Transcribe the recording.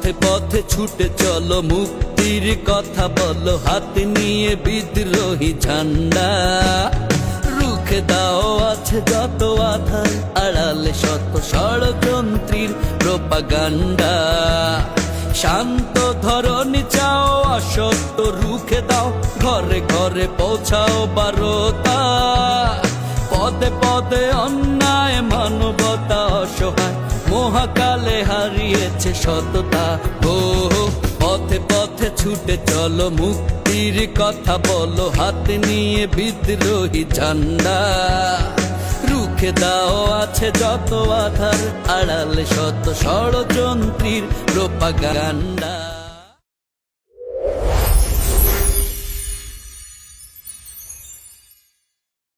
পথে পথে ছুটে চলো, মুক্তির কথা বলো, হাতে নিয়ে বিদ্রোহী ঝান্ডা। রুখে দাও আছে যত আধার, আড়ালে শত ষড়যন্ত্রীর প্রোপাগান্ডা। শান্ত ধরণী চাও, অসত্য রুখে দাও, ঘরে ঘরে পৌঁছাও বারতা। পদে পদে অন্যায়, মানবতা অসহায়, মহাকালে হারিয়েছে সততা। ও পথে পথে ছুটে চলো, মুক্তির কথা বলো, হাতে নিয়ে বিদ্রোহী ঝান্ডা। রুখে দাও আছে যত আধার, আড়ালে শত ষড়যন্ত্রীর প্রোপাগান্ডা।